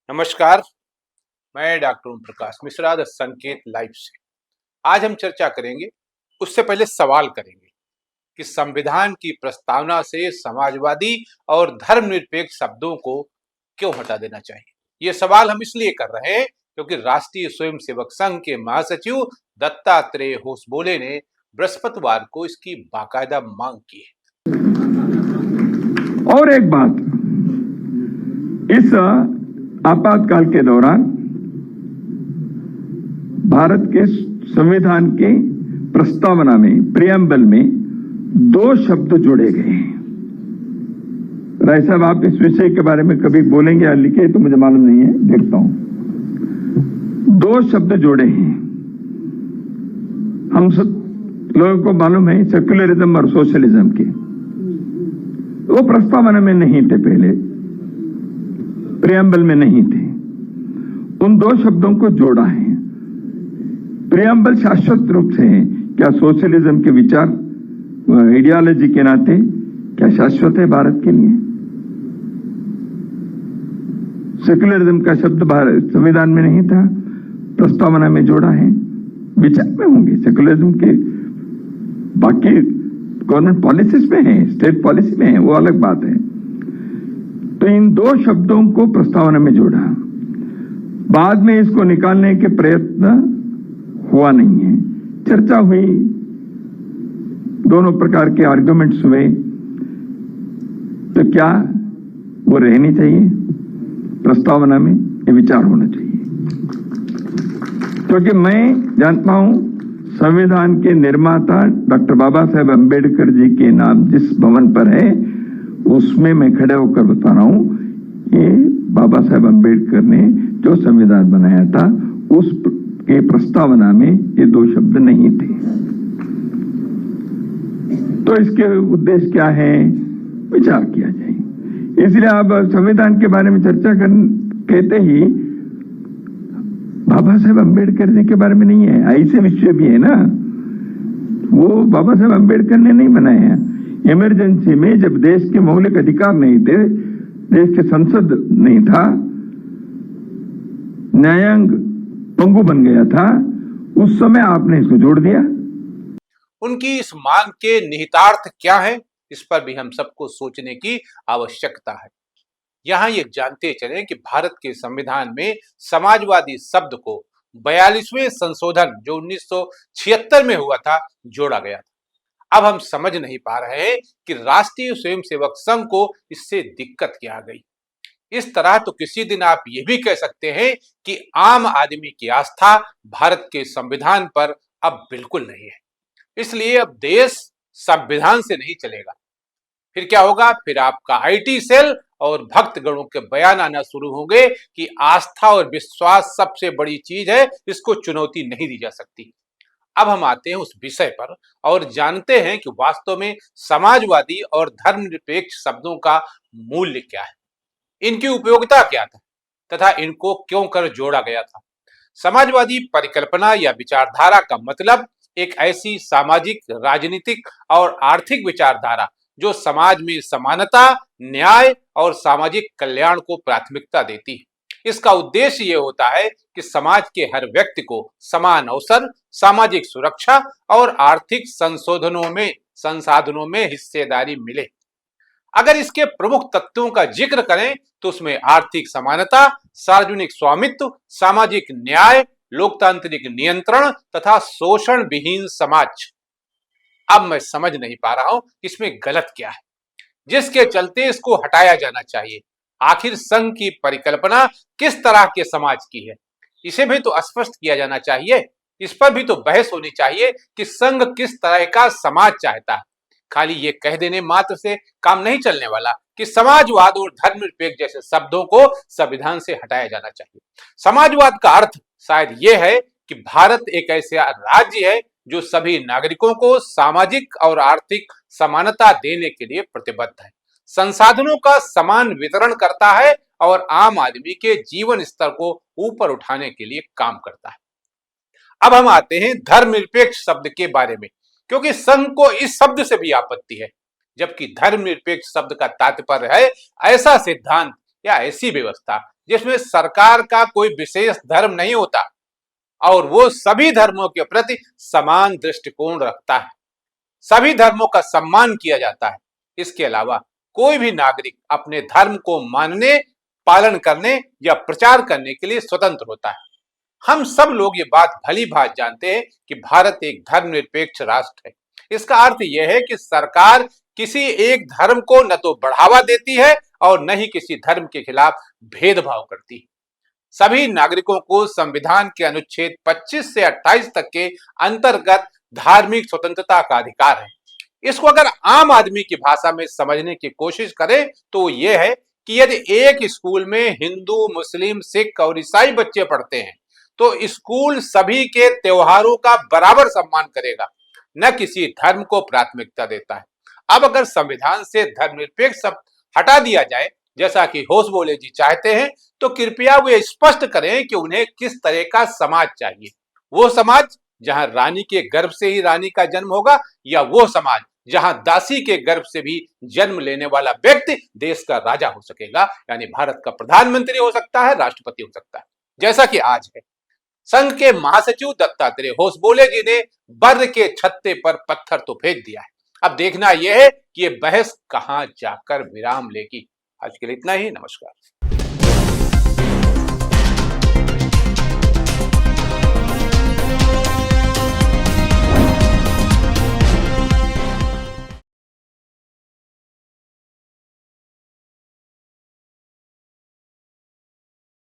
नमस्कार। मैं doctor Om Prakash Mishra the Sanket live से आज हम चर्चा करेंगे। उससे पहले सवाल करेंगे कि संविधान की प्रस्तावना से समाजवादी और धर्मनिरपेक्ष शब्दों को क्यों हटा देना चाहिए। ये सवाल हम इसलिए कर रहे हैं क्योंकि राष्ट्रीय स्वयंसेवक संघ के महासचिव दत्तात्रेय होसबोले ने बृहस्पतिवार को इसकी बाकायदा मांग की है। और एक बात, इस आपातकाल के दौरान भारत के संविधान के प्रस्तावना में प्रियम्बल में 2 शब्द जोड़े गए हैं। राय साहब, आप इस विषय के बारे में कभी बोलेंगे या लिखे तो मुझे मालूम नहीं है, देखता हूं। 2 शब्द जोड़े हैं। हम सब लोगों को मालूम है सेक्युलरिज्म और सोशलिज्म के, वो प्रस्तावना में नहीं थे, पहले प्रियम्बल में नहीं थे। उन 2 शब्दों को जोड़ा है। प्रियम्बल शाश्वत रूप से है। क्या सोशलिज्म के विचार आइडियोलॉजी के नाते क्या शाश्वत है भारत के लिए? सेक्युलरिज्म का शब्द भारत संविधान में नहीं था, प्रस्तावना में जोड़ा है। विचार में होंगे सेक्युलरिज्म के, बाकी गवर्नमेंट पॉलिसीज में है, स्टेट पॉलिसी में है, वो अलग बात है। तो इन 2 शब्दों को प्रस्तावना में जोड़ा। बाद में इसको निकालने के प्रयत्न हुआ नहीं है। चर्चा हुई, दोनों प्रकार के आर्गुमेंट्स हुए, तो क्या वो रहनी चाहिए प्रस्तावना में? ये विचार होना चाहिए, क्योंकि मैं जानता हूं संविधान के निर्माता डॉक्टर बाबा साहेब अम्बेडकर जी के नाम जिस भवन पर है, उसमें मैं खड़े होकर बता रहा हूं, ये बाबा साहेब अम्बेडकर ने जो संविधान बनाया था उस के प्रस्तावना में ये 2 शब्द नहीं थे। तो इसके उद्देश्य क्या है, विचार किया जाए। इसलिए आप संविधान के बारे में चर्चा कहते ही बाबा साहेब अम्बेडकर जी के बारे में नहीं है, ऐसे विषय भी है ना। वो बाबा साहेब अम्बेडकर ने नहीं बनाया। इमरजेंसी में जब देश के मौलिक अधिकार नहीं थे, देश के संसद नहीं था, न्यायांग पंगु बन गया था, उस समय आपने इसको जोड़ दिया। उनकी इस मांग के निहितार्थ क्या है, इस पर भी हम सबको सोचने की आवश्यकता है। यहाँ ये जानते चलें कि भारत के संविधान में समाजवादी शब्द को 42वें संशोधन जो 1976 में हुआ था जोड़ा गया था। अब हम समझ नहीं पा रहे हैं कि राष्ट्रीय स्वयंसेवक संघ को इससे दिक्कत क्या आ गई। इस तरह तो किसी दिन आप ये भी कह सकते हैं कि आम आदमी की आस्था भारत के संविधान पर अब बिल्कुल नहीं है, इसलिए अब देश संविधान से नहीं चलेगा। फिर क्या होगा? फिर आपका आईटी सेल और भक्तगणों के बयान आना शुरू होंगे कि आस्था और विश्वास सबसे बड़ी चीज है, इसको चुनौती नहीं दी जा सकती। अब हम आते हैं उस विषय पर और जानते हैं कि वास्तव में समाजवादी और धर्मनिरपेक्ष शब्दों का मूल्य क्या है, इनकी उपयोगिता क्या था तथा इनको क्यों कर जोड़ा गया था। समाजवादी परिकल्पना या विचारधारा का मतलब एक ऐसी सामाजिक, राजनीतिक और आर्थिक विचारधारा जो समाज में समानता, न्याय और सामाजिक कल्याण को प्राथमिकता देती है। इसका उद्देश्य ये होता है कि समाज के हर व्यक्ति को समान अवसर, सामाजिक सुरक्षा और आर्थिक संसाधनों में हिस्सेदारी मिले। अगर इसके प्रमुख तत्वों का जिक्र करें तो उसमें आर्थिक समानता, सार्वजनिक स्वामित्व, सामाजिक न्याय, लोकतांत्रिक नियंत्रण तथा शोषण विहीन समाज। अब मैं समझ नहीं पा रहा हूं इसमें गलत क्या है जिसके चलते इसको हटाया जाना चाहिए। आखिर संघ की परिकल्पना किस तरह के समाज की है, इसे भी तो स्पष्ट किया जाना चाहिए। इस पर भी तो बहस होनी चाहिए कि संघ किस तरह का समाज चाहता है। खाली ये कह देने मात्र से काम नहीं चलने वाला कि समाजवाद और धर्मनिरपेक्ष जैसे शब्दों को संविधान से हटाया जाना चाहिए। समाजवाद का अर्थ शायद यह है कि भारत एक ऐसा राज्य है जो सभी नागरिकों को सामाजिक और आर्थिक समानता देने के लिए प्रतिबद्ध है, संसाधनों का समान वितरण करता है और आम आदमी के जीवन स्तर को ऊपर उठाने के लिए काम करता है। अब हम आते हैं धर्मनिरपेक्ष शब्द के बारे में, क्योंकि संघ को इस शब्द से भी आपत्ति है, जबकि धर्मनिरपेक्ष शब्द का तात्पर्य है ऐसा सिद्धांत या ऐसी व्यवस्था जिसमें सरकार का कोई विशेष धर्म नहीं होता और वो सभी धर्मों के प्रति समान दृष्टिकोण रखता है। सभी धर्मों का सम्मान किया जाता है। इसके अलावा कोई भी नागरिक अपने धर्म को मानने, पालन करने या प्रचार करने के लिए स्वतंत्र होता है। हम सब लोग ये बात भली भांति जानते हैं कि भारत एक धर्मनिरपेक्ष राष्ट्र है। इसका अर्थ यह है कि सरकार किसी एक धर्म को न तो बढ़ावा देती है और न ही किसी धर्म के खिलाफ भेदभाव करती है। सभी नागरिकों को संविधान के अनुच्छेद 25 से 28 तक के अंतर्गत धार्मिक स्वतंत्रता का अधिकार है। इसको अगर आम आदमी की भाषा में समझने की कोशिश करें तो यह है कि यदि एक स्कूल में हिंदू, मुस्लिम, सिख और ईसाई बच्चे पढ़ते हैं तो स्कूल सभी के त्योहारों का बराबर सम्मान करेगा, न किसी धर्म को प्राथमिकता देता है। अब अगर संविधान से धर्मनिरपेक्ष शब्द हटा दिया जाए, जैसा कि होसबोले जी चाहते हैं, तो कृपया वे स्पष्ट करें कि उन्हें किस तरह का समाज चाहिए। वो समाज जहां रानी के गर्भ से ही रानी का जन्म होगा, या वो समाज जहां दासी के गर्भ से भी जन्म लेने वाला व्यक्ति देश का राजा हो सकेगा, यानी भारत का प्रधानमंत्री हो सकता है, राष्ट्रपति हो सकता है, जैसा कि आज है। संघ के महासचिव दत्तात्रेय होसबोले जी ने बर के छत्ते पर पत्थर तो फेंक दिया है। अब देखना यह है कि यह बहस कहां जाकर विराम लेगी। आज के लिए इतना ही। नमस्कार।